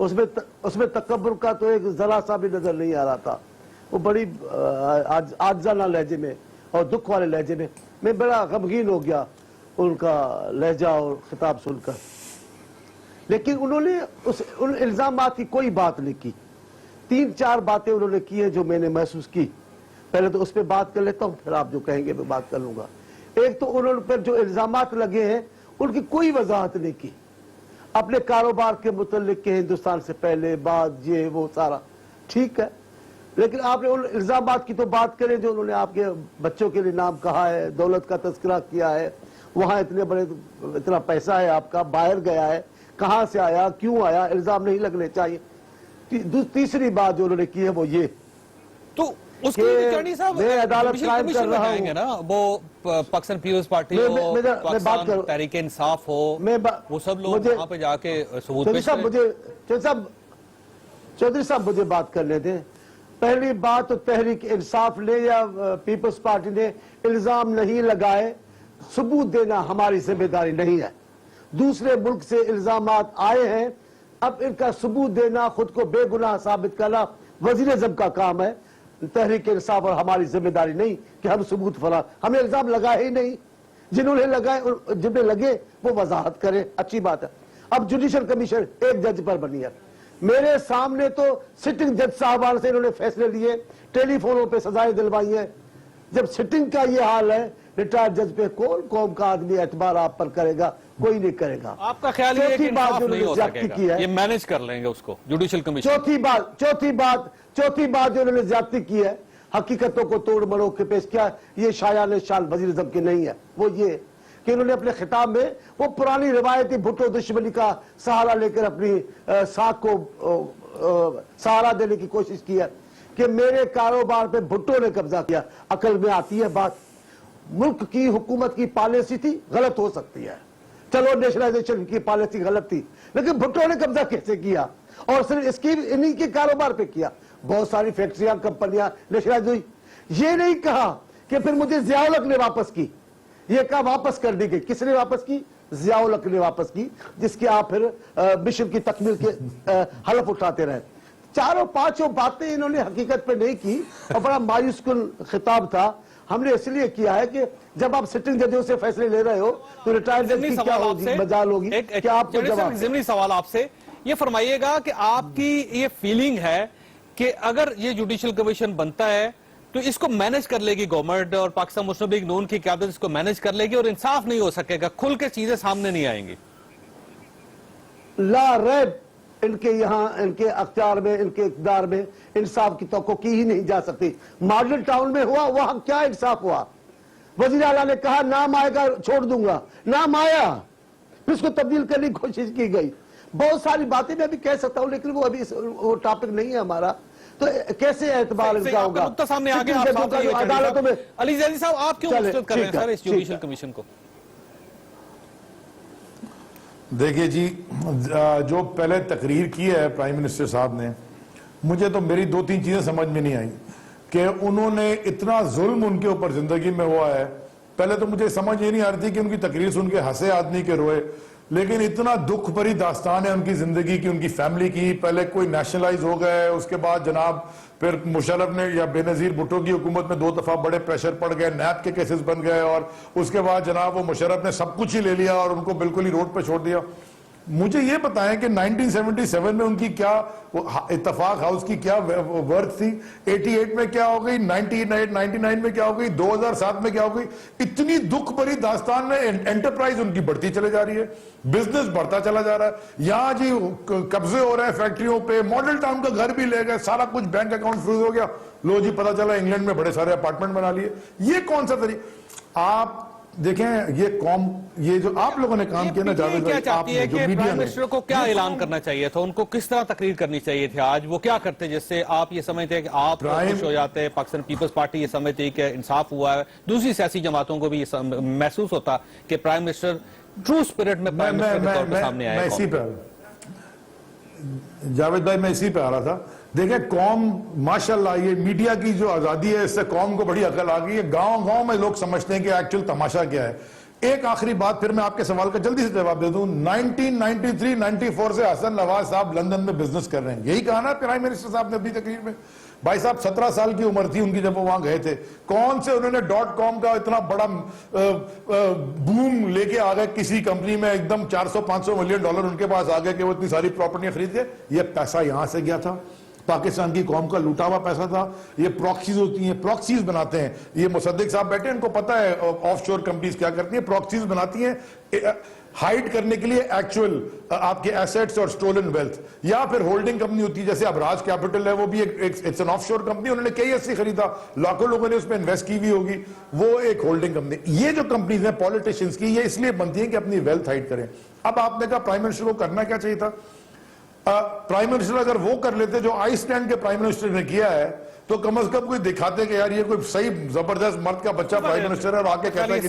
اس میں تکبر کا تو ایک ذرا سا بھی نظر نہیں آ رہا تھا. وہ بڑی عاجزانہ لہجے میں اور دکھ والے لہجے میں بڑا غمگین ہو گیا ان کا لہجہ اور خطاب سن کر. لیکن انہوں نے ان الزامات کی کوئی بات نہیں کی. 3-4 باتیں انہوں نے کی ہیں جو میں نے محسوس کی. پہلے تو اس پہ بات کر لیتا ہوں, پھر آپ جو کہیں گے میں بات کر لوں گا. ایک تو انہوں نے پر جو الزامات لگے ہیں ان کی کوئی وضاحت نہیں کی. اپنے کاروبار کے متعلق کہ ہندوستان سے پہلے بعد یہ وہ سارا ٹھیک ہے, لیکن آپ نے ان الزامات کی تو بات کریں جو انہوں نے آپ کے بچوں کے لیے نام کہا ہے, دولت کا تذکرہ کیا ہے, وہاں اتنا پیسہ ہے آپ کا, باہر گیا ہے, کہاں سے آیا, کیوں آیا, الزام نہیں لگنے چاہیے. تیسری بات جو انہوں نے کی ہے وہ یہ تو اس کے چڑھنی صاحب میں عدالت قائم کر رہا ہوں نا, وہ پاکستان پیپلز پارٹی ہو, پاکستان تحریک انصاف ہو, وہ سب لوگ وہاں پہ جا کے ثبوت پیش کریں. چودھری صاحب مجھے بات کرنے دیں. پہلی بات تو تحریک انصاف نے یا پیپلز پارٹی نے الزام نہیں لگائے, ثبوت دینا ہماری ذمہ داری نہیں ہے. دوسرے ملک سے الزامات آئے ہیں, اب ان کا ثبوت دینا, خود کو بے گناہ ثابت کرنا وزیر اعظم کا کام ہے, تحریک انصاف اور ہماری ذمہ داری نہیں کہ ہم ثبوت ہمیں الزام لگائے ہی نہیں. جنہوں نے لگائے جن میں لگے وہ وضاحت کریں, اچھی بات ہے. اب جوڈیشل کمیشن ایک جج پر بنی ہے. میرے سامنے تو سٹنگ جج صاحبان سے انہوں نے فیصلے لیے, ٹیلی فونوں پہ سزائیں دلوائی ہیں. جب سٹنگ کا یہ حال ہے, ریٹائرڈ جج پہ کون قوم کا آدمی اعتبار آپ پر کرے گا؟ کوئی نہیں کرے گا. آپ کا خیال ہے کہ انصاف نہیں ہو سکے گا, یہ مینج کر لیں گے اس کو جوڈیشل کمیشن. چوتھی بات جو انہوں نے زیادتی کی ہے, حقیقتوں کو توڑ مڑو کے پیش کیا, یہ شایان شان وزیر اعظم کی نہیں ہے. وہ یہ کہ انہوں نے اپنے خطاب میں وہ پرانی روایتی بھٹو دشمنی کا سہارا لے کر اپنی ساکھ کو سہارا دینے کی کوشش کی ہے کہ میرے کاروبار پہ بھٹو نے قبضہ کیا. عقل میں آتی ہے بات, ملک کی حکومت کی پالیسی تھی, غلط ہو سکتی ہے, چلو نیشنلائزیشن کی پالیسی غلط تھی, لیکن بھٹو نے قبضہ کیسے کیا؟ اور صرف اس کی انہی کے کاروبار پہ کیا. بہت ساری فیکٹریاں کمپنیاں نیشنلائز ہوئی. یہ نہیں کہا کہ پھر مجھے ضیاء الحق نے واپس کی, یہ کہا واپس کر دی گئی. کس نے واپس کی؟ ضیاء الحق نے واپس کی, جس کے آپ پھر مشن کی تکمیل کے حلف اٹھاتے رہے. 4-5 باتیں انہوں نے حقیقت پہ نہیں کی اور بڑا مایوس کن خطاب تھا. ہم نے اس لیے کیا ہے کہ جب آپ سٹنگ ججوں سے فیصلے لے رہے ہو تو ریٹائرڈ جج کی کیا ہوگی, مجال ہوگی کہ آپ کو جواب. ضمنی سوال آپ سے یہ فرمائیے گا کہ آپ کی یہ فیلنگ ہے کہ اگر یہ جوڈیشل کمیشن بنتا ہے تو اس کو مینج کر لے گی گورنمنٹ, اور پاکستان مسلم لیگ نون کی قیادت اس کو مینج کر لے گی, اور انصاف نہیں ہو سکے گا, کھل کے چیزیں سامنے نہیں آئیں گی؟ لا ریب ان کے یہاں, ان کے اختیار میں, ان کے اقتدار میں انصاف کی توقع کی ہی نہیں جا سکتی. ماڈل ٹاؤن میں ہوا, وہاں کیا انصاف ہوا؟ وزیر اعلیٰ نے کہا نام آئے گا چھوڑ دوں گا, نام آیا, پھر اس کو تبدیل کرنے کی کوشش کی گئی. بہت ساری باتیں میں بھی کہہ سکتا ہوں, لیکن وہ ابھی وہ ٹاپک نہیں ہے ہمارا. تو کیسے اعتبار ان کا ہوگا؟ سامنے آگے عدالتوں میں. علی زیدی صاحب آپ کیوں مسترد کر رہے ہیں سر اس جوڈیشل کمیشن کو؟ دیکھیے جی, جو پہلے تقریر کی ہے پرائم منسٹر صاحب نے, مجھے تو میری 2-3 چیزیں سمجھ میں نہیں آئیں کہ انہوں نے اتنا ظلم ان کے اوپر زندگی میں ہوا ہے. پہلے تو مجھے سمجھ یہ نہیں آ رہی تھی کہ ان کی تقریر سن کے ہنسے آدمی کے روئے, لیکن اتنا دکھ بھری داستان ہے ان کی زندگی کی, ان کی فیملی کی. پہلے کوئی نیشنلائز ہو گئے, اس کے بعد جناب پھر مشرف نے یا بے نظیر بھٹو کی حکومت میں 2 دفعہ بڑے پریشر پڑ گئے, نیب کے کیسز بن گئے, اور اس کے بعد جناب وہ مشرف نے سب کچھ ہی لے لیا اور ان کو بالکل ہی روڈ پہ چھوڑ دیا. مجھے یہ بتائیں کہ 1977 میں ان کی کیا اتفاق ہاؤس کی کیا ورتھ تھی, 88 میں کیا ہو گئی, 99 میں کیا ہو گئی, 2007 میں کیا ہو گئی. اتنی دکھ بھری داستان میں انٹرپرائز ان کی بڑھتی چلے جا رہی ہے, بزنس بڑھتا چلا جا رہا ہے. یہاں جی قبضے ہو رہے ہیں فیکٹریوں پہ, ماڈل ٹاؤن کا گھر بھی لے گئے, سارا کچھ بینک اکاؤنٹ فریز ہو گیا, لو جی پتا چلا انگلینڈ میں بڑے سارے اپارٹمنٹ بنا لیے. یہ کون سا طریقہ؟ آپ دیکھیں یہ قوم, یہ جو آپ لوگوں نے کام کیا نا جاوید بھائی, آپ نے جو میڈیا پرائم منسٹر کو کیا اعلان کرنا چاہیے تھا, ان کو کس طرح تقریر کرنی چاہیے تھی آج, وہ کیا کرتے جس سے آپ یہ سمجھتے ہیں کہ آپ خوش ہو جاتے, پاکستان پیپلز پارٹی یہ سمجھتی ہے کہ انصاف ہوا ہے, دوسری سیاسی جماعتوں کو بھی یہ محسوس ہوتا کہ پرائم منسٹر ٹرو سپرٹ میں پرائم منسٹر کے طور پہ سامنے آیا ہے؟ جاوید بھائی میں اسی پہ آ رہا تھا. دیکھیں قوم ماشاءاللہ, یہ میڈیا کی جو آزادی ہے اس سے قوم کو بڑی عقل آ گئی ہے. گاؤں گاؤں میں لوگ سمجھتے ہیں کہ ایکچوئل تماشا کیا ہے. ایک آخری بات پھر میں آپ کے سوال کا جلدی سے جواب دے دوں. 1993-94 سے حسن نواز صاحب لندن میں بزنس کر رہے ہیں. یہی کہا نا پرائم منسٹر صاحب نے اپنی تقریر میں. بھائی صاحب 17 سال کی عمر تھی ان کی جب وہ وہاں گئے تھے. کون سے انہوں نے .com کا اتنا بڑا بوم لے کے آ گئے کسی کمپنی میں, ایک دم 400-500 ملین ڈالر ان کے پاس آ گئے کہ وہ اتنی ساری پراپرٹیاں خرید گئے. یہ پیسہ یہاں سے گیا تھا, پاکستان کی قوم کا لوٹا ہوا پیسہ تھا. یہ پراکسیز ہوتی ہیں, پراکسیز بناتے ہیں. یہ مصدق صاحب بیٹھے, ان کو پتا ہے آف شور کمپنیز کیا کرتی ہیں, پراکسیز بناتی ہیں ہائیڈ کرنے کے لیے ایکچوئل آپ کے ایسیٹس اور سٹولن ویلتھ. یا پھر ہولڈنگ کمپنی ہوتی ہے جیسے ابراج کیپٹل ہے, وہ بھی ایک آف شور کمپنی, انہوں نے KSC خریدا, لاکھوں لوگوں نے اس میں انویسٹ کی ہوئی ہوگی, وہ ایک ہولڈنگ کمپنی. یہ جو کمپنیز ہیں پولیٹیشنز کی, یہ اس لیے بنتی ہیں کہ اپنی ویلتھ ہائڈ کریں. اب آپ نے کہا پرائم منسٹر کو کرنا کیا چاہیے تھا. پرائم منسٹر اگر وہ کر لیتے جو آئس لینڈ کے پرائم منسٹر نے کیا ہے, تو کم از کم کوئی دکھاتے کہ یار یہ کوئی صحیح زبردست مرد کا بچہ پرائم منسٹر ہے, اور آ کے کہتا ہے کہ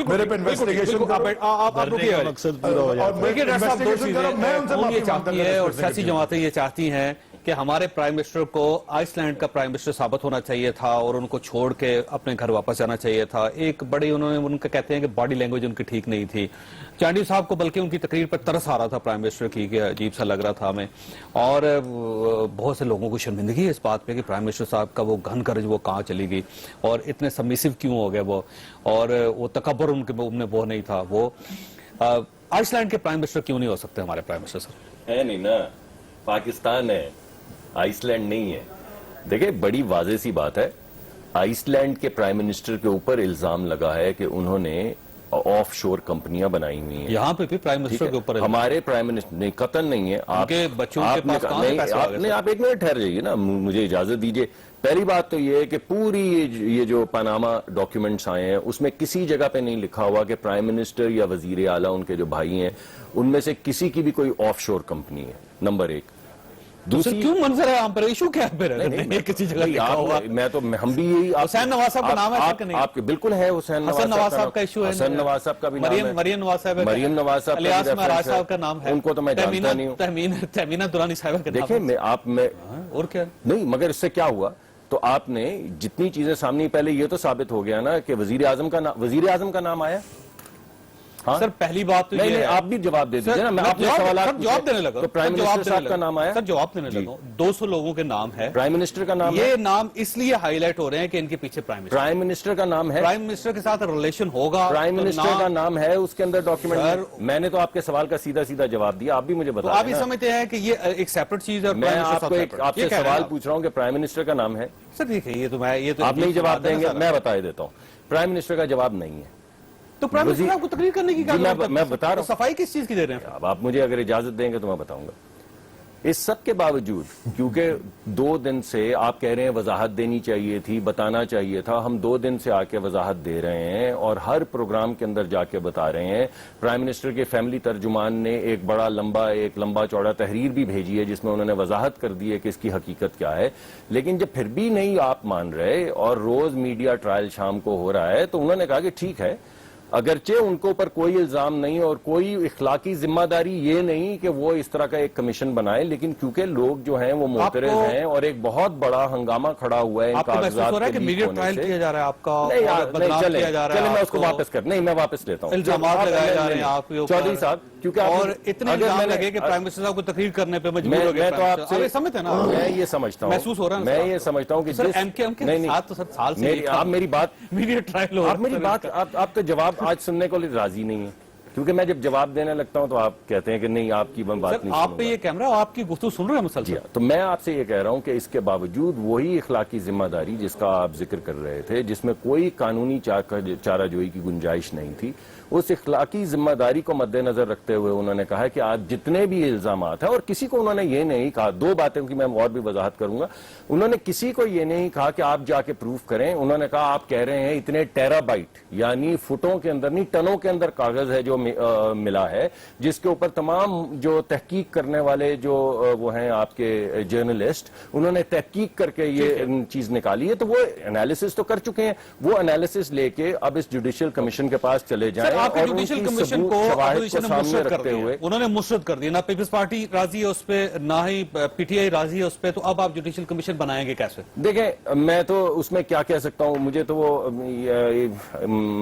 میرے پہ انویسٹیگیشن کرو. اور سیاسی جماعتیں یہ چاہتی ہیں کہ ہمارے پرائم منسٹر کو آئس لینڈ کا پرائم منسٹر ثابت ہونا چاہیے تھا اور ان کو چھوڑ کے اپنے گھر واپس جانا چاہیے تھا. ایک بڑی انہوں نے ان کا کہتے ہیں کہ باڈی لینگویج ان کی ٹھیک نہیں تھی. چانڈی صاحب کو بلکہ ان کی تقریر پر ترس آ رہا تھا پرائم منسٹر کی, کہ عجیب سا لگ رہا تھا ہمیں. اور بہت سے لوگوں کو شرمندگی ہے اس بات پہ کہ پرائم منسٹر صاحب کا وہ گھن کرج وہ کہاں چلی گئی, اور اتنے سبمیسو کیوں ہو گئے وہ, اور وہ تکبر ان کے میں وہ نہیں تھا. وہ آئس لینڈ کے پرائم منسٹر کیوں نہیں ہو سکتے ہمارے پرائم منسٹر صاحب؟ ہے نہیں نا, پاکستان ہے, آئس لینڈ نہیں ہے. دیکھیں بڑی واضح سی بات ہے, آئس لینڈ کے پرائم منسٹر کے اوپر الزام لگا ہے کہ انہوں نے آف شور کمپنیاں بنائی ہوئی ہیں. یہاں پہ بھی پرائم منسٹر کے اوپر ہمارے پرائم منسٹر نہیں, قطن نہیں ہے. آپ کے بچوں کے پاس کہاں سے پیسے آ گئے؟ آپ ایک منٹ ٹھہر جائیے نا, مجھے اجازت دیجیے. پہلی بات تو یہ ہے کہ پوری یہ جو پاناما ڈاکیومنٹس آئے ہیں اس میں کسی جگہ پہ نہیں لکھا ہوا کہ پرائم منسٹر یا وزیر اعلیٰ ان کے جو بھائی ہیں ان میں سے کسی کی بھی کوئی آف شور کمپنی ہے. نمبر ایک. دوسری کیوں منظر ہے عام پر ایشو کیا ہے کسی جگہ لکھا ہوا؟ میں تو ہم بھی یہی حسین نواز صاحب کا نام ہے کہ نہیں؟ آپ کے بالکل ہے حسین نواز صاحب کا ایشو ہے. حسین نواز صاحب کا بھی نام ہے, مریم نواز صاحب, مریم نواز صاحب, الیاس معراج صاحب کا نام ہے. ان کو تو میں جانتا نہیں ہوں. تہمینہ درانی صاحب کا نام ہے. دیکھیں آپ میں اور کیا نہیں, مگر اس سے کیا ہوا, تو آپ نے جتنی چیزیں سامنے, پہلے یہ تو ثابت ہو گیا نا کہ وزیر اعظم کا نام آیا. سر پہلی بات تو یہ ہے, آپ بھی جواب دے دیجیے نا, میں آپ نے سوالات جواب دینے لگا. تو پرائم منسٹر صاحب کا نام آیا. سر جواب دینے لگا. 200 لوگوں کے نام ہے. پرائم منسٹر کا نام, یہ نام اس لیے ہائی لائٹ ہو رہے ہیں کہ ان کے پیچھے پرائم منسٹر کا نام ہے. پرائم منسٹر کے ساتھ ریلیشن ہوگا. پرائم منسٹر کا نام ہے اس کے اندر ڈاکیومنٹ. میں نے تو آپ کے سوال کا سیدھا جواب دیا, آپ بھی مجھے بتا. آپ یہ سمجھتے ہیں کہ یہ ایک سیپریٹ چیز ہے. میں آپ سے سوال پوچھ رہا ہوں کہ پرائم منسٹر کا نام ہے. سر دیکھیں یہ تو آپ نہیں جواب دیں گے, میں بتا دیتا ہوں. پرائم منسٹر کا جواب نہیں ہے. تو پرائم منسٹر آپ کو تقریر کرنے کی میں بتا رہا ہوں. صفائی کس چیز کی دے رہے ہیں؟ اب آپ مجھے اگر اجازت دیں گے تو میں بتاؤں گا. اس سب کے باوجود, کیونکہ 2 دن سے آپ کہہ رہے ہیں وضاحت دینی چاہیے تھی, بتانا چاہیے تھا, ہم 2 دن سے آ کے وضاحت دے رہے ہیں اور ہر پروگرام کے اندر جا کے بتا رہے ہیں. پرائم منسٹر کے فیملی ترجمان نے ایک لمبا چوڑا تحریر بھی بھیجی ہے جس میں انہوں نے وضاحت کر دی ہے کہ اس کی حقیقت کیا ہے. لیکن جب پھر بھی نہیں آپ مان رہے اور روز میڈیا ٹرائل شام کو ہو رہا ہے, تو انہوں نے کہا کہ ٹھیک ہے, اگرچہ ان کے اوپر کوئی الزام نہیں اور کوئی اخلاقی ذمہ داری یہ نہیں کہ وہ اس طرح کا ایک کمیشن بنائے, لیکن کیونکہ لوگ جو ہیں وہ معترض ہیں اور ایک بہت بڑا ہنگامہ کھڑا ہوا ہے ان کاغذات کے لیک ہونے سے. کیا جا رہا ہے آپ کا؟ چلیں میں اس کو واپس میں واپس لیتا ہوں. الزامات لگائے جا رہے ہیں آپ کے اوپر چودھری صاحب, کیونکہ اور اتنے الزام لگے کہ پرائم منسٹر صاحب کو تقریر کرنے پہ مجبور ہو گئے. میں تو آپ سے سمجھتے ہیں نا, میں یہ سمجھتا ہوں, محسوس ہو رہا ہے, میں یہ سمجھتا ہوں کہ آپ میری بات آپ کا جواب آج سننے کو راضی نہیں ہے, کیونکہ میں جب جواب دینے لگتا ہوں تو آپ کہتے ہیں کہ نہیں آپ کی بات نہیں. آپ پہ یہ کیمرہ, آپ کی گفتگو سن رہے ہیں مسلسل. تو میں آپ سے یہ کہہ رہا ہوں کہ اس کے باوجود وہی اخلاقی ذمہ داری جس کا آپ ذکر کر رہے تھے, جس میں کوئی قانونی چارہ جوئی کی گنجائش نہیں تھی, اس اخلاقی ذمہ داری کو مد نظر رکھتے ہوئے انہوں نے کہا کہ آپ جتنے بھی الزامات ہیں, اور کسی کو انہوں نے یہ نہیں کہا, 2 باتیں کی میں اور بھی وضاحت کروں گا, انہوں نے کسی کو یہ نہیں کہا کہ آپ جا کے پروف کریں. انہوں نے کہا آپ کہہ رہے ہیں اتنے ٹیرا بائٹ یعنی فٹوں کے اندر نہیں ٹنوں کے اندر کاغذ ہے جو ملا ہے, جس کے اوپر تمام جو تحقیق کرنے والے جو وہ ہیں آپ کے جرنلسٹ, انہوں نے تحقیق کر کے یہ چیز نکالی ہے. تو وہ انالیسس تو کر چکے ہیں, وہ انالیسس لے کے اب اس جوڈیشل کمیشن کے پاس چلے جائیں آپ کے اور جوڈیشل ان کی کمیشن کو ثبوت شواہد اپوزیشن کو نے سامنے مسرد کر رکھتے دیا، ہوئے انہوں نے مسرد کر دیا، نہ پیپلز پارٹی راضی ہے اس پہ نہ ہی پی ٹی آئی راضی ہے اس پہ، تو اب آپ جوڈیشل کمیشن بنائیں گے کیسے؟ دیکھیں میں تو اس میں کیا کہہ سکتا ہوں، مجھے تو وہ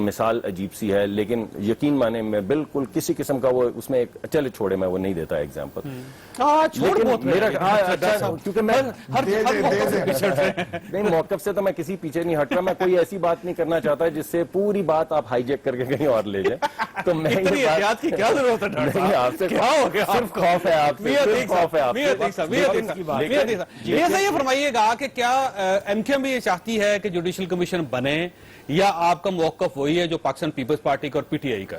مثال عجیب سی ہے، لیکن یقین مانے میں بالکل کسی قسم کا وہ اس میں چلے چھوڑے میں وہ نہیں دیتا ایگزامپل، چھوڑ بہت میرا رہے ہیں، کیونکہ میں ہر موقع سے پچھڑ رہے ہیں۔ نہیں موقف سے تو میں کسی پیچھے نہیں ہٹ رہا، میں کوئی ایسی بات نہیں کرنا چاہتا جس سے پوری بات آپ ہائی جیک کر کے کہیں اور لے جائیں، تو میں اتنی احتیاط کی کیا ضرورت ہے ڈاکٹر نہیں، آپ صاحب؟ سے کیا ہو گیا؟ صرف خوف ہے آپ سے، صرف خوف ہے آپ سے۔ یہ فرمائیے گا کہ کیا ایم کیو ایم بھی یہ چاہتی ہے کہ جوڈیشل کمیشن بنے، یا آپ کا موقف وہی ہے جو پاکستان پیپلز پارٹی کا اور پی ٹی آئی کا؟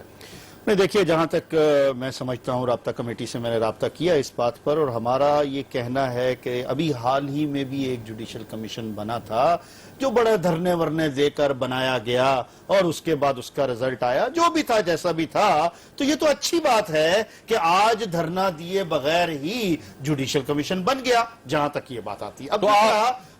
نہیں دیکھیے، جہاں تک میں سمجھتا ہوں، رابطہ کمیٹی سے میں نے رابطہ کیا اس بات پر، اور ہمارا یہ کہنا ہے کہ ابھی حال ہی میں بھی ایک جوڈیشل کمیشن بنا تھا جو بڑے دھرنے ورنے دے کر بنایا گیا، اور اس کے بعد اس کا رزلٹ آیا جو بھی تھا جیسا بھی تھا، تو یہ تو اچھی بات ہے کہ آج دھرنا دیے بغیر ہی جوڈیشل کمیشن بن گیا، جہاں تک یہ بات آتی ہے۔ اب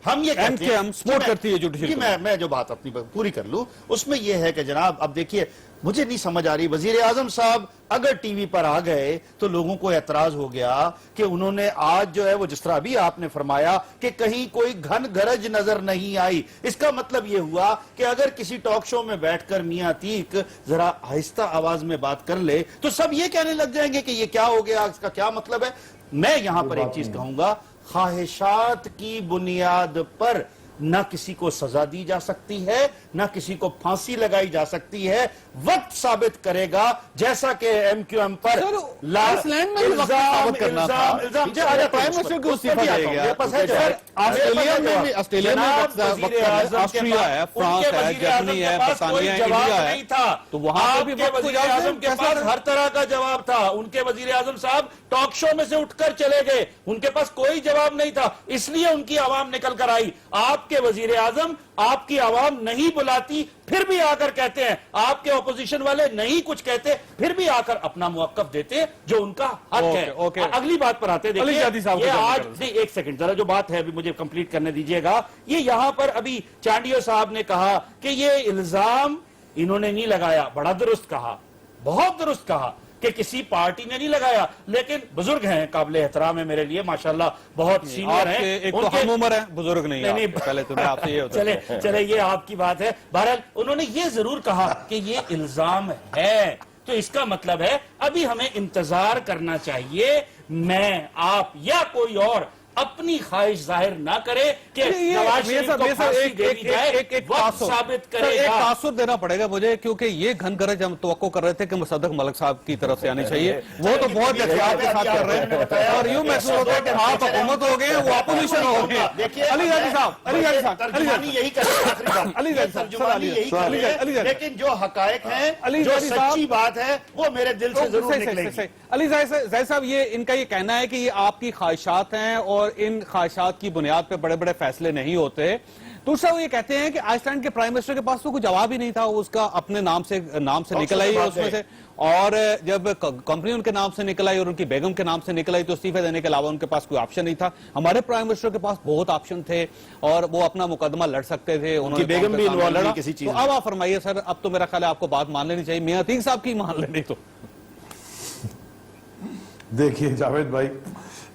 ہم یہ کہتے ہیں، MKM سپورٹ کرتی ہے جوڈیشل کمیشن۔ میں جو بات اپنی پوری کر لوں، اس میں یہ ہے کہ جناب اب دیکھیے، مجھے نہیں سمجھ آ رہی، وزیر اعظم صاحب اگر ٹی وی پر آ گئے تو لوگوں کو اعتراض ہو گیا کہ انہوں نے آج جو ہے وہ جس طرح ابھی آپ نے فرمایا کہ کہیں کوئی گھن گرج نظر نہیں آئی، اس کا مطلب یہ ہوا کہ اگر کسی ٹاک شو میں بیٹھ کر میاں عتیق ذرا آہستہ آواز میں بات کر لے تو سب یہ کہنے لگ جائیں گے کہ یہ کیا ہو گیا، اس کا کیا مطلب ہے۔ میں یہاں پر ایک چیز کہوں گا، خواہشات کی بنیاد پر نہ کسی کو سزا دی جا سکتی ہے، نہ کسی کو پھانسی لگائی جا سکتی ہے، وقت ثابت کرے گا، جیسا کہ ایم کیو ایم پر آئس لینڈ میں بھی وقت ثابت کرنا تھا، پرائم منسٹر کو استعفیٰ دے گیا، آسٹریلیا میں وقت آسٹریا ہے، فرانس ہے، جرمنی ہے، برطانیہ ہے، انڈیا ہے، تو وہاں پہ بھی وقت اعظم کے پاس ہر طرح کا جواب تھا، ان کے وزیر اعظم صاحب ٹاک شو میں سے اٹھ کر چلے گئے، ان کے پاس کوئی جواب نہیں تھا، اس لیے ان کی عوام نکل کر آئی۔ آپ کے وزیر اعظم آپ کی عوام نہیں بلاتی، پھر بھی آ کر کہتے ہیں، آپ کے اپوزیشن والے نہیں کچھ کہتے، پھر بھی آ کر اپنا موقف دیتے جو ان کا حق ہے۔ اگلی بات پر آتے، دیکھیے یہ آج ایک سیکنڈ ذرا جو بات ہے ابھی مجھے کمپلیٹ کرنے دیجئے گا، یہ یہاں پر ابھی چانڈیو صاحب نے کہا کہ یہ الزام انہوں نے نہیں لگایا، بڑا درست کہا، بہت درست کہا کہ کسی پارٹی نے نہیں لگایا، لیکن بزرگ ہیں، قابل احترام ہے میرے لیے، ماشاءاللہ بہت سینئر ہیں، ایک تو ہم عمر ہے، بزرگ نہیں، پہلے تو میں آپ سے یہ ہوتا ہے، چلے یہ آپ کی بات ہے۔ بہرحال انہوں نے یہ ضرور کہا کہ یہ الزام ہے، تو اس کا مطلب ہے ابھی ہمیں انتظار کرنا چاہیے، میں آپ یا کوئی اور اپنی خواہش ظاہر نہ کرے کہ نواز شریف کو پھانسی دے دی جائے، وقت ثابت کرے گا۔ ایک تاثر دینا پڑے گا مجھے، کیونکہ یہ گھن گرج ہم توقع کر رہے تھے کہ مصدق ملک صاحب کی طرف سے آنی چاہیے، وہ تو بہت احتیاط کے ساتھ کر رہے ہیں، اور یوں محسوس ہوتا ہے کہ آپ حکومت ہو گئے ہیں، وہ اپوزیشن ہو گئے ہیں۔ علی زیدی صاحب، علی زیدی صاحب، ترجمانی یہی کرے، لیکن جو حقائق ہیں، جو سچی بات ہے، وہ میرے دل سے ضرور نکلے گی۔ علی زید صاحب، یہ ان کا یہ کہنا ہے کہ یہ آپ کی خواہشات ہیں اور ان خواہشات کی بنیاد پہ بڑے بڑے فیصلے نہیں ہوتے۔ دوسرا وہ یہ کہتے ہیں کہ آئس لینڈ کے پرائم منسٹر کے پاس تو کوئی جواب ہی نہیں تھا، اس کا اپنے نام سے نکل آئی اس میں سے، اور جب کمپنی ان کے نام سے نکل آئی اور ان کی بیگم کے نام سے نکل آئی تو استعفے دینے کے علاوہ ان کے پاس کوئی آپشن نہیں تھا۔ ہمارے پرائم منسٹر کے پاس بہت آپشن تھے اور وہ اپنا مقدمہ لڑ سکتے تھے، انہوں نے بیگم بھی انوالو نہیں کسی چیز۔ تو اب آپ فرمائیے سر، اب تو میرا خیال ہے آپ کو بات مان لینی چاہیے، میاں عتیق صاحب کی مان لینی۔ تو دیکھیے جاوید بھائی،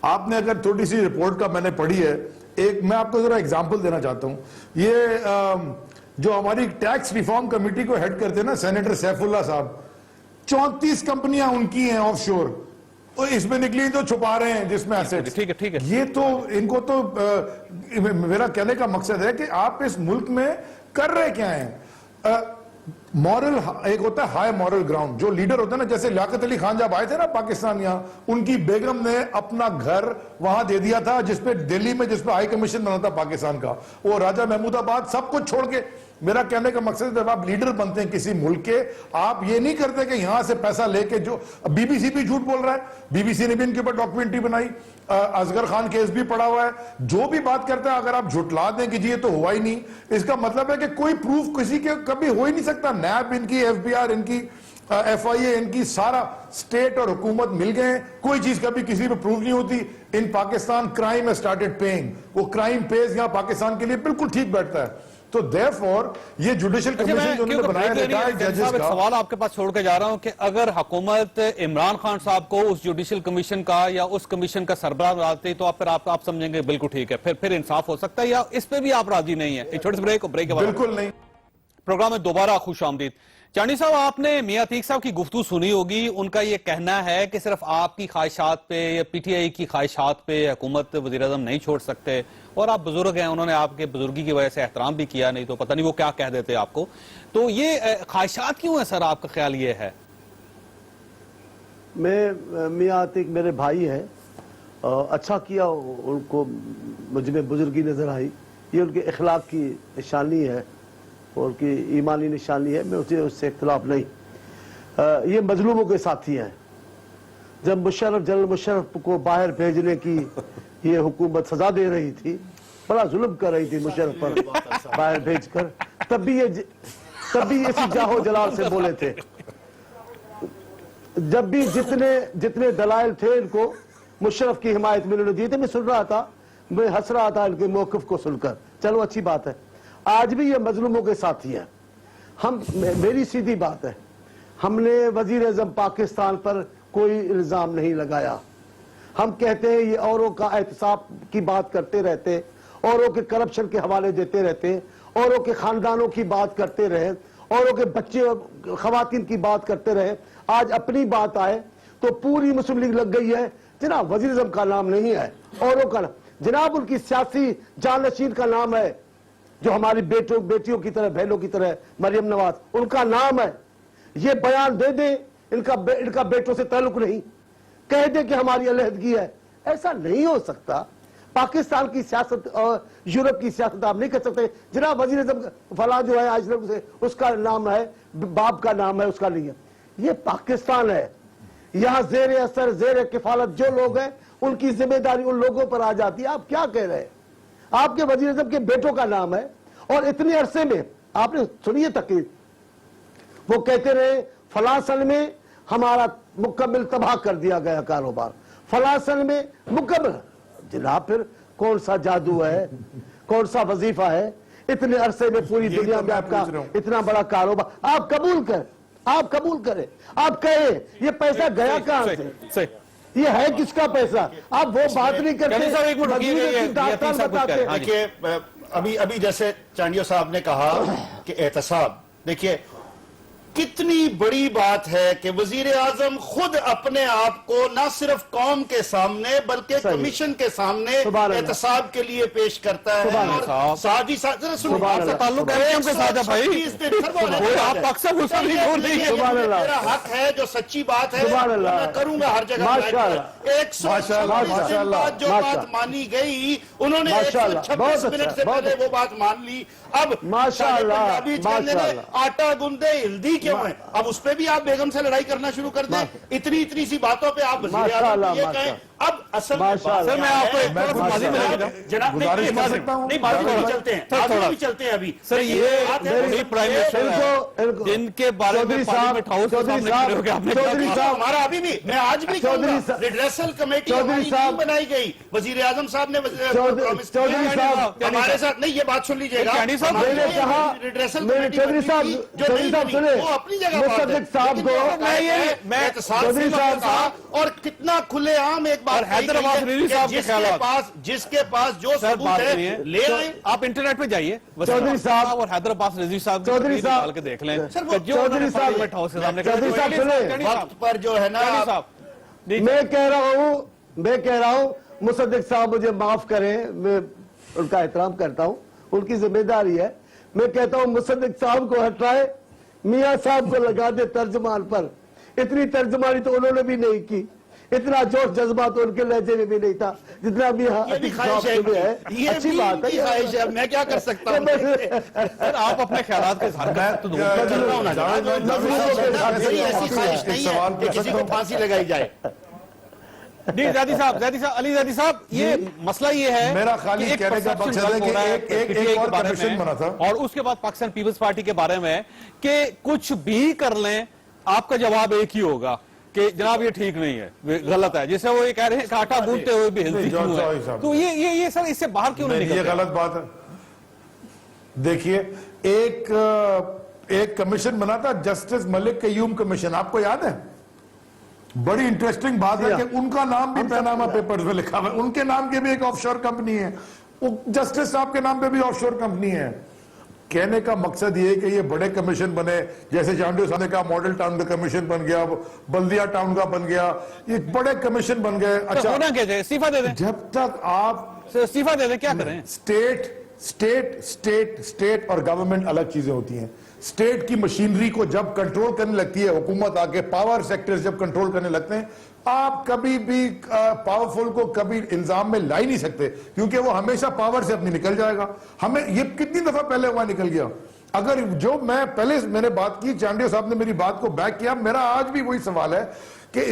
آپ نے اگر تھوڑی سی رپورٹ کا میں نے پڑھی ہے، ایک میں آپ کو ذرا اگزامپل دینا چاہتا ہوں۔ یہ جو ہماری ٹیکس ریفارم کمیٹی کو ہیڈ کرتے ہیں نا سینیٹر سیف اللہ صاحب، 34 کمپنیاں ان کی ہیں آف شور، اس میں نکلی تو چھپا رہے ہیں جس میں ایسیٹس۔ ٹھیک ہے، یہ تو ان کو تو میرا کہنے کا مقصد ہے کہ آپ اس ملک میں کر رہے کیا ہیں؟ مورل ایک ہوتا ہے ہائی مورل گراؤنڈ، جو لیڈر ہوتا ہے نا، جیسے لیاقت علی خان جب آئے تھے نا پاکستان، یہاں ان کی بیگم نے اپنا گھر وہاں دے دیا تھا جس پہ دلی میں جس پہ ہائی کمیشن بنا تھا پاکستان کا، وہ راجہ محمود آباد سب کچھ چھوڑ کے۔ میرا کہنے کا مقصد ہے جب آپ لیڈر بنتے ہیں کسی ملک کے، آپ یہ نہیں کرتے کہ یہاں سے پیسہ لے کے، جو بی بی سی بھی جھوٹ بول رہا ہے، بی بی سی نے بھی ان کے اوپر ڈاکومنٹری بنائی، اصغر خان کیس بھی پڑا ہوا ہے، جو بھی بات کرتا ہے اگر آپ جھٹلا دیں کہ جی یہ تو ہوا ہی نہیں، اس کا مطلب ہے کہ کوئی پروف کسی کے کبھی ہو ہی نہیں سکتا۔ نیب ان کی، ایف بی آر ان کی، ایف آئی اے ان کی، سارا اسٹیٹ اور حکومت مل گئے، کوئی چیز کبھی کسی پہ پروف نہیں ہوتی۔ In Pakistan crime has started paying، وہ کرائم پیز یہاں پاکستان کے لیے بالکل ٹھیک بیٹھتا ہے۔ تو therefore یہ جوڈیشل کمیشن جو انہوں نے بنایا ریٹائرڈ ججز ایک کا، سوال آپ کے پاس چھوڑ کے جا رہا ہوں کہ اگر حکومت عمران خان صاحب کو اس جوڈیشل کمیشن کا یا اس کمیشن کا سربراہ بناتی تو پھر آپ سمجھیں گے بالکل ٹھیک ہے، پھر انصاف ہو سکتا ہے، یا اس پہ بھی آپ راضی نہیں ہیں؟ ایک چھوٹے سے بریک کے بعد بالکل نہیں. پروگرام میں دوبارہ خوش آمدید. چانی صاحب، آپ نے میاں عتیق صاحب کی گفتگو سنی ہوگی. ان کا یہ کہنا ہے کہ صرف آپ کی خواہشات پہ یا پی ٹی آئی کی خواہشات پہ حکومت وزیر اعظم نہیں چھوڑ سکتے، اور آپ بزرگ ہیں، انہوں نے آپ کے بزرگی کی وجہ سے احترام بھی کیا، نہیں تو پتہ نہیں وہ کیا کہہ دیتے آپ کو. تو یہ خواہشات کیوں ہیں سر؟ آپ کا خیال یہ ہے؟ میاں عتیق میرے بھائی ہیں، اچھا کیا ان کو مجھ میں بزرگی نظر آئی. یہ ان کے اخلاق کی نشانی ہے اور ان کی ایمانی نشانی ہے، میں اس سے اختلاف نہیں. یہ مظلوموں کے ساتھی ہیں. جب جنرل مشرف کو باہر بھیجنے کی یہ حکومت سزا دے رہی تھی، بڑا ظلم کر رہی تھی مشرف پر باہر بھیج کر، تب بھی اسی جاہو جلال سے بولے تھے. جب بھی جتنے دلائل تھے ان کو مشرف کی حمایت میں انہوں نے دیے تھے، میں سن رہا تھا، میں ہنس رہا تھا ان کے موقف کو سن کر. چلو اچھی بات ہے. آج بھی یہ مظلوموں کے ساتھی ہیں. میری سیدھی بات ہے، ہم نے وزیر اعظم پاکستان پر کوئی الزام نہیں لگایا. ہم کہتے ہیں یہ اوروں کا احتساب کی بات کرتے رہتے، اوروں کے کرپشن کے حوالے دیتے رہتے، اوروں کے خاندانوں کی بات کرتے رہے، اوروں کے بچے خواتین کی بات کرتے رہے. آج اپنی بات آئے تو پوری مسلم لیگ لگ گئی ہے. جناب وزیر اعظم کا نام نہیں ہے، اوروں کا نام، جناب ان کی سیاسی جانشین کا نام ہے، جو ہماری بیٹیوں کی طرح، بہنوں کی طرح، مریم نواز، ان کا نام ہے. یہ بیان دے دیں ان کا بیٹوں سے تعلق نہیں، کہہ دیں کہ ہماری علیحدگی ہے. ایسا نہیں ہو سکتا. پاکستان کی سیاست اور یورپ کی سیاست آپ نہیں کر سکتے جناب وزیر اعظم فلاں جو ہے آج سے اس کا نام ہے، باپ کا نام ہے، اس کا نہیں ہے. یہ پاکستان ہے. یہاں زیر اثر، زیر کفالت جو لوگ ہیں ان کی ذمہ داری ان لوگوں پر آ جاتی ہے. آپ کیا کہہ رہے ہیں؟ آپ کے وزیر اعظم کے بیٹوں کا نام ہے، اور اتنے عرصے میں آپ نے سنیے تقریر، وہ کہتے رہے فلاں سن میں ہمارا مکمل تباہ کر دیا گیا کاروبار، فلاں سن میں مکمل. جناب پھر کون سا جادو ہے، کون سا وظیفہ ہے اتنے عرصے میں پوری دنیا میں آپ کا اتنا بڑا کاروبار؟ آپ قبول کریں، آپ کہیں یہ پیسہ گیا کہاں سے، یہ ہے کس کا پیسہ؟ آپ وہ بات نہیں کرتے، داستان بتاتے. دیکھیے ابھی جیسے چانڈیو صاحب نے کہا کہ احتساب، دیکھیے کتنی بڑی بات ہے کہ وزیر اعظم خود اپنے آپ کو نہ صرف قوم کے سامنے بلکہ کمیشن کے سامنے احتساب کے لیے پیش کرتا ہے. اور ساتھ ہی ساتھ میرا حق ہے جو سچی بات ہے میں کروں گا ہر جگہ. 126 بات جو بات مانی گئی انہوں نے 126 منٹ سے پہلے وہ بات مان لی. اب پنجابی کہنے نے آٹا گندے ہلدی کیوں ہے؟ اب اس پہ بھی آپ بیگم سے لڑائی کرنا شروع کر دیں. اتنی سی باتوں پہ آپ وزیر اعظم یہ کہیں. اب اصل سر میں آپ کو جناب چلتے ہیں ابھی سر یہ پرائم منسٹر ہے جن کے بارے میں پارلیمنٹ ہاؤس کے سامنے کھڑے ہو گئے آپ نے ہمارا ابھی بھی میں آج بھی کہوں گا ریڈریسل کمیٹی نہیں بنائی گئی. وزیر اعظم صاحب نے ہمارے ساتھ نہیں. یہ بات سن لیجیے گا، ریڈریسل کمیٹی جو نہیں بنی وہ اپنی جگہ بات. اور کتنا کھلے عام ایک بات جس کے پاس جو ثبوت ہے لے آئیں. آپ انٹرنیٹ پہ جائیے چودھری صاحب اور حیدر عباس رضوی صاحب ڈال کے دیکھ لیں چودھری صاحب وقت پر جو ہے نا. میں کہہ رہا ہوں مصدق صاحب مجھے معاف کریں، میں ان کا احترام کرتا ہوں، ان کی ذمہ داری ہے. میں کہتا ہوں مصدق صاحب کو ہٹائے، میاں صاحب کو لگا دے ترجمان پر. اتنی ترجمانی تو انہوں نے بھی نہیں کی، اتنا جوش جذبہ تو ان کے لہجے میں بھی نہیں تھا جتنا بھی ہے. اچھی بات ہے، میں کیا کر سکتا ہوں. سر آپ اپنے خیالات کے ایسی خواہش نہیں ہے کہ کسی کو پھانسی لگائی جائے. زیادی صاحب علی زیادی صاحب، یہ مسئلہ یہ ہے میرا خالی کہنے کا مقصد ہے کہ ایک اور پرمیشن بنا تھا، اور اس کے بعد پاکستان پیپلز پارٹی کے بارے میں کہ کچھ بھی کر لیں آپ کا جواب ایک ہی ہوگا کہ جناب یہ ٹھیک نہیں ہے، غلط ہے. جیسے وہ یہ کہہ رہے ہیں کہ آٹا گوندتے ہوئے بھی ہلتی کیوں ہے. تو یہ سر اس سے باہر کیوں نہیں نکلتے؟ یہ غلط بات ہے. دیکھیے ایک کمیشن بنا تھا جسٹس ملک قیوم کمیشن, آپ کو یاد ہے؟ بڑی انٹرسٹنگ بات ہے کہ ان کا نام بھی پیناما پیپرز میں لکھا ہوا ہے, ان کے نام کے بھی ایک آف شور کمپنی ہے, جسٹس صاحب کے نام پہ بھی آف شور کمپنی ہے. کہنے کا مقصد یہ ہے کہ یہ بڑے کمیشن بنے, جیسے چانڈیو صاحب نے کہا ماڈل ٹاؤن کا کمیشن بن گیا, بلدیا ٹاؤن کا بن گیا, یہ بڑے کمیشن بن گئے. اچھا ہونا کیا چاہیے, استعفیٰ دے دیں, جب تک آپ استعفیٰ دے دیں, کیا کریں؟ اسٹیٹ اور گورنمنٹ الگ چیزیں ہوتی ہیں. اسٹیٹ کی مشینری کو جب کنٹرول کرنے لگتی ہے حکومت, آگے پاور سیکٹرز جب کنٹرول کرنے لگتے ہیں, آپ کبھی بھی پاورفل کو کبھی الزام میں لا ہی نہیں سکتے, کیونکہ وہ ہمیشہ پاور سے اپنی نکل جائے گا. ہمیں یہ کتنی دفعہ پہلے ہوا نکل گیا. اگر جو میں نے بات کی, چانڈیو صاحب نے میری بات کو بیک کیا, میرا آج بھی وہی سوال ہے کہ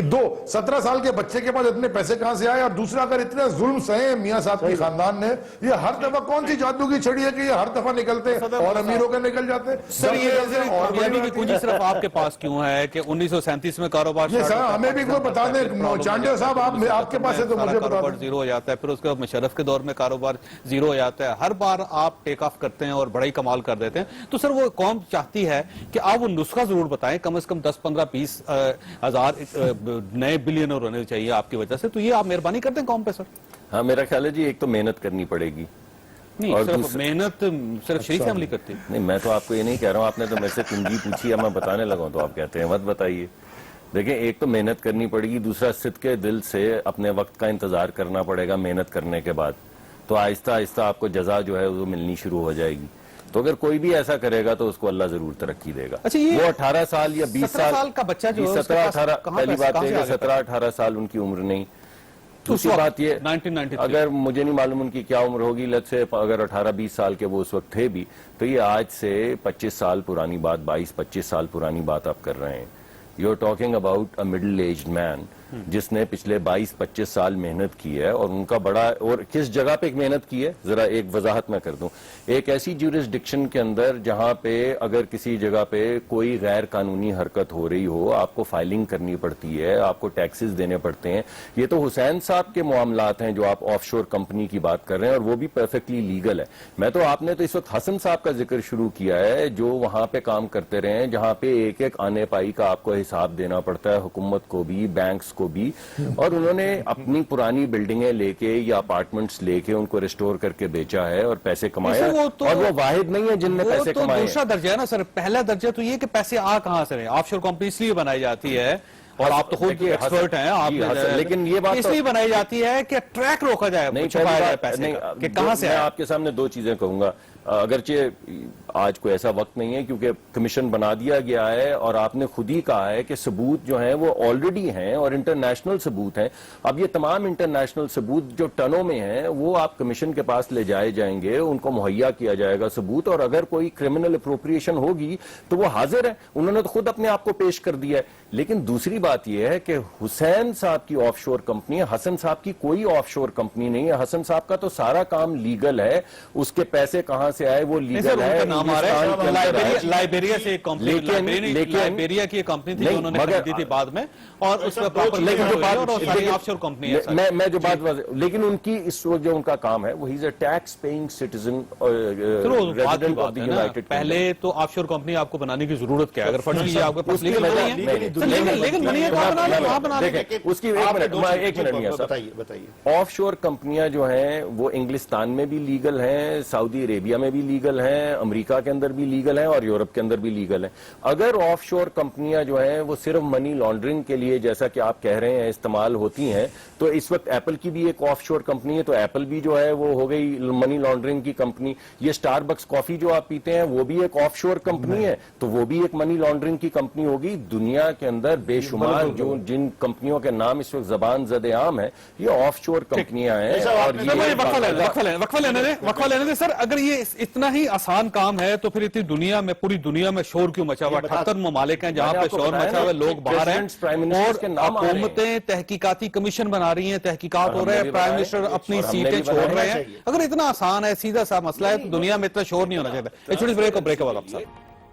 17 سال کے بچے کے پاس اتنے پیسے کہاں سے آئے, اور دوسرا اگر اتنے ظلم سہے میاں صاحب کی خاندان نے, یہ ہر دفعہ کون سی جادو کی چھڑی ہے کہ یہ ہر دفعہ نکلتے اور امیروں کے نکل جاتے. سر یہ کامیابی کی کنجی صرف آپ کے پاس کیوں ہے کہ 1937 میں کاروبار یہ سر ہمیں بھی کوئی بتا دیں, چانڈیو صاحب آپ کے پاس ہے تو مجھے بتا دیں. زیرو ہو جاتا ہے, پھر اس کے بعد مشرف کے دور میں کاروبار زیرو ہو جاتا ہے, ہر بار آپ ٹیک آف کرتے ہیں اور بڑا ہی کمال کر دیتے ہیں. تو سر وہ قوم چاہتی ہے کہ آپ وہ نسخہ ضرور بتائیں, کم از کم 10-15-20 ہزار نئے بلینر ہونے چاہیے آپ کی وجہ سے, تو یہ آپ مہربانی کرتے ہیں قوم پہ سر؟ ہاں میرا خیال ہے جی, ایک تو محنت کرنی پڑے گی. نہیں صرف محنت صرف شریف فیملی کرتی. نہیں میں تو آپ کو یہ نہیں کہہ رہا ہوں, آپ نے تو میرے سے کنجی پوچھی ہے, میں بتانے لگا ہوں تو آپ کہتے ہیں مت بتائیے. دیکھیں ایک تو محنت کرنی پڑے گی, دوسرا صدقے دل سے اپنے وقت کا انتظار کرنا پڑے گا. محنت کرنے کے بعد تو آہستہ آہستہ آپ کو جزا جو ہے وہ ملنی شروع ہو جائے گی. تو اگر کوئی بھی ایسا کرے گا تو اس کو اللہ ضرور ترقی دے گا. وہ 18 سال یا 20 سال کا بچہ جو 17-18, پہلی بات ہے کہ 17-18 سال ان کی عمر نہیں. دوسری بات یہ, اگر مجھے نہیں معلوم ان کی کیا عمر ہوگی, لگ سے اگر 18-20 سال کے وہ اس وقت تھے بھی, تو یہ آج سے 25 سال پرانی بات, 22-25 سال پرانی بات آپ کر رہے ہیں. You are talking about a middle aged man جس نے پچھلے 22-25 سال محنت کی ہے, اور ان کا بڑا, اور کس جگہ پہ ایک محنت کی ہے ذرا ایک وضاحت میں کر دوں. ایک ایسی جیورسڈکشن کے اندر جہاں پہ اگر کسی جگہ پہ کوئی غیر قانونی حرکت ہو رہی ہو, آپ کو فائلنگ کرنی پڑتی ہے, آپ کو ٹیکسز دینے پڑتے ہیں. یہ تو حسین صاحب کے معاملات ہیں جو آپ آف شور کمپنی کی بات کر رہے ہیں, اور وہ بھی پرفیکٹلی لیگل ہے. میں تو, آپ نے تو اس وقت حسن صاحب کا ذکر شروع کیا ہے جو وہاں پہ کام کرتے رہے ہیں, جہاں پہ ایک ایک آنے پائی کا آپ کو حساب دینا پڑتا ہے, حکومت کو بھی, بینکس کو بھی, اور انہوں نے اپنی پرانی بلڈنگیں لے کے یا اپارٹمنٹس لے کے ان کو ریسٹور کر کے بیچا ہے اور پیسے کمائے, اور وہ واحد نہیں ہے جن نے پیسے کمائے. وہ تو دوسرا درجہ ہے نا سر. پہلا درجہ تو یہ کہ پیسے آ کہاں سے رہے. آف شور کمپنی اس لیے بنائی جاتی ہے, اور آپ تو خود ایکسپرٹ ہیں, آپ لیکن یہ بات اس لیے بنائی جاتی ہے کہ ٹریک روکا جائے پیسے کہ کہاں سے. میں آپ کے سامنے دو چیزیں کہوں گا, اگرچہ آج کوئی ایسا وقت نہیں ہے کیونکہ کمیشن بنا دیا گیا ہے, اور آپ نے خود ہی کہا ہے کہ ثبوت جو ہیں وہ آلریڈی ہیں اور انٹرنیشنل ثبوت ہیں. اب یہ تمام انٹرنیشنل ثبوت جو ٹنوں میں ہیں وہ آپ کمیشن کے پاس لے جائے جائیں گے, ان کو مہیا کیا جائے گا ثبوت, اور اگر کوئی کرمنل اپروپریشن ہوگی تو وہ حاضر ہے, انہوں نے تو خود اپنے آپ کو پیش کر دیا ہے. لیکن دوسری بات یہ ہے کہ حسین صاحب کی آف شور کمپنی ہے, حسن صاحب کی کوئی آف شور کمپنی نہیں ہے. حسن صاحب کا تو سارا کام لیگل ہے, اس کے پیسے کہاں سے آئے وہ لیگل ہے. لائبیریا سے ایک کمپنی, لائبیریا کی ایک کمپنی تھی انہوں نے خریدی تھی بعد میں, اور اس میں آف شور کمپنی ہے. میں جو بات, لیکن ان کی اس وقت جو ان کا کام ہے وہ ہی is a tax paying citizen resident of the United Kingdom. پہلے تو آف شور کمپنی آپ کو بنانے کی ضرورت کیا ہے؟ اگر فرض کیجیے آپ کے پاس لیگل نہیں ہے, لیکن بنی ہے تو آپ بنا لیں, وہاں بنا لیں. اس کی ایک منٹ نہیں ہے, بتائیے. آف شور کمپنیاں جو ہیں وہ انگلستان میں بھی لیگل ہیں, سعودی عربیہ میں بھی لیگل ہیں, امریکہ کے اندر بھی لیگل ہیں, اور یورپ کے اندر بھی لیگل ہیں. اگر آف شور کمپنیاں جو ہیں وہ صرف منی لانڈرنگ کے لیے جیسا کہ آپ کہہ رہے ہیں استعمال ہوتی ہیں, تو اس وقت ایپل کی بھی ایک آف شور کمپنی ہے, تو ایپل بھی جو ہے وہ ہو گئی منی لانڈرنگ کی کمپنی. یہ سٹار بکس کافی جو آپ پیتے ہیں وہ بھی ایک آف شور کمپنی ہے, تو وہ بھی ایک منی لانڈرنگ کی کمپنی ہوگی. دنیا کے اندر بے شمار جو جن کمپنیوں کے نام اس وقت زبان زد عام ہے یہ آف شور کمپنیاں ہیں. وقفہ لینے دیں سر. اگر یہ اتنا ہی آسان کام ہے تو پھر اتنی دنیا میں, پوری دنیا میں شور کیوں مچا ہوا؟ 78 ممالک ہیں جہاں پہ شور مچا ہوا, لوگ باہر ہیں, اور حکومتیں تحقیقاتی کمیشن بنا رہی ہیں, تحقیقات ہو رہے ہیں, پرائم منسٹر اپنی سیٹیں چھوڑ رہے ہیں. اگر اتنا آسان ہے, سیدھا سا مسئلہ ہے, تو دنیا میں اتنا شور نہیں ہونا چاہیے. چھوٹی بریک کے بعد آپ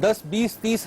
10, 20, 30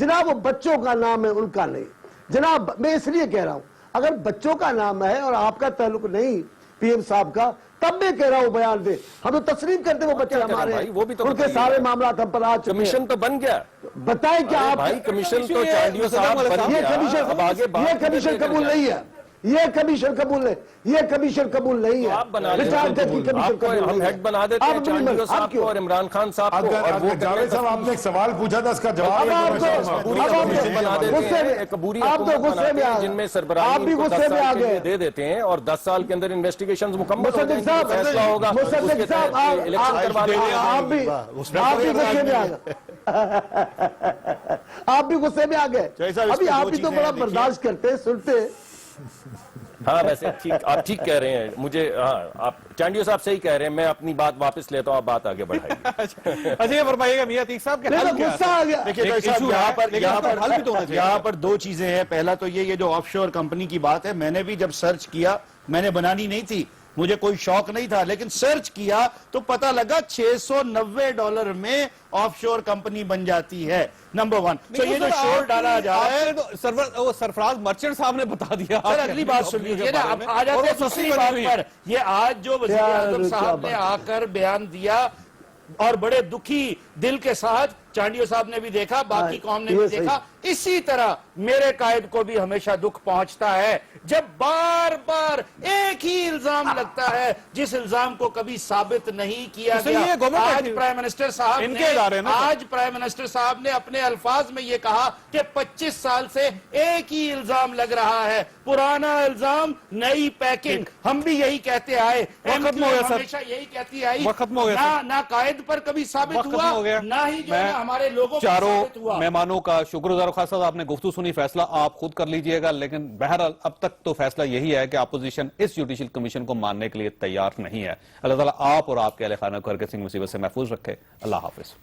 جناب وہ بچوں کا نام ہے، ان کا نہیں جناب. میں اس لیے کہہ رہا ہوں اگر بچوں کا نام ہے اور آپ کا تعلق نہیں پی ایم صاحب کا، تب میں کہہ رہا ہوں بیان دے. ہم تو تسلیم کرتے وہ بچے ہمارے ہیں، وہ بھی تو ان کے سارے معاملات ہم پر آ چکے ہیں. کمیشن تو بن گیا بتائیں کہ آپ بھائی، کمیشن تو چانڈیو صاحب بن یہ گیا. اب آگے کمیشن بات قبول نہیں ہے، یہ کمیشن قبول نہیں، یہ کمیشن قبول نہیں ہے. آپ بنا لیتے ریٹائر جج کی کمیشن آپ کو قبول ہم نہیں ہے. ہیڈ بنا دیتے ہیں آپ چانڈیو آپ صاحب کیوں؟ کو اور عمران خان صاحب کو، اور وہ جاوید صاحب آپ نے ایک سوال پوچھا تھا، اس کا جواب اب آپ پوری کمیشن بنا دیتے ہیں، ایک عبوری آپ تو حکومت غصے بناتے میں ہیں آ جن میں گئے، سربراہی آپ بھی ان کو 10 غصے میں آ سال کے لیے گئے. دے دیتے ہیں اور 10 سال کے اندر انویسٹیگیشنز مکمل ہو جائیں مصدق گی، صاحب، فیصلہ ہوگا، اس کے مصدق صاحب تحت الیکشن کروا دیں گے. آپ بھی غصے میں آ گئے، آپ بھی غصے میں آ گئے. ابھی آپ بھی تو بڑا برداشت کرتے سنتے. ہاں ویسے ٹھیک، آپ ٹھیک کہہ رہے ہیں. مجھے ہاں، آپ چانڈیو صاحب صحیح کہہ رہے ہیں. میں اپنی بات واپس لیتا ہوں، آپ بات آگے بڑھائیے. اچھا یہ فرمائیے گا میاں عتیق صاحب کہ حل کیا غصہ آ گیا. دیکھیے ایک صاحب، ایشو ہے، لیکن اس کا حل بھی تو ہونا چاہیے. یہاں پر دو چیزیں ہیں. پہلا تو یہ جو آف شور کمپنی کی بات ہے، میں نے بھی جب سرچ کیا، میں نے بنانی نہیں تھی، مجھے کوئی شوق نہیں تھا، لیکن سرچ کیا تو پتہ لگا $690 میں آف شور کمپنی بن جاتی ہے. نمبر 1. تو یہ جو شور ڈالا جائے، سرفراز مرچنٹ صاحب نے بتا دیا. سر اگلی بات سن لیجیے نا. اب آ جاتے ہیں دوسری بات پر. یہ آج جو وزیر اعظم صاحب نے آ کر بیان دیا اور بڑے دکھی دل کے ساتھ، چانڈیو صاحب نے بھی دیکھا، باقی قوم نے بھی دیکھا، اسی طرح میرے قائد کو بھی ہمیشہ دکھ پہنچتا ہے جب بار بار ایک ہی الزام لگتا ہے جس الزام کو کبھی ثابت نہیں کیا گیا. آج پرائم منسٹر صاحب نے اپنے الفاظ میں یہ کہا کہ 25 سال سے ایک ہی الزام لگ رہا ہے، پرانا الزام نئی پیکنگ. ہم بھی یہی کہتے آئے، ہمیشہ یہی کہتی آئی، نہ قائد پر کبھی ثابت ہوا، نہ ہی جو ہمارے لوگوں چاروں ثابت ہوا. مہمانوں کا شکر گزار. خاص طور آپ نے گفتگو سنی، فیصلہ آپ خود کر لیجئے گا، لیکن بہرحال اب تک تو فیصلہ یہی ہے کہ اپوزیشن اس جوڈیشل کمیشن کو ماننے کے لیے تیار نہیں ہے. اللہ تعالیٰ آپ اور آپ کے اہل خانہ کو ہر قسم کی مصیبت سے محفوظ رکھے. اللہ حافظ.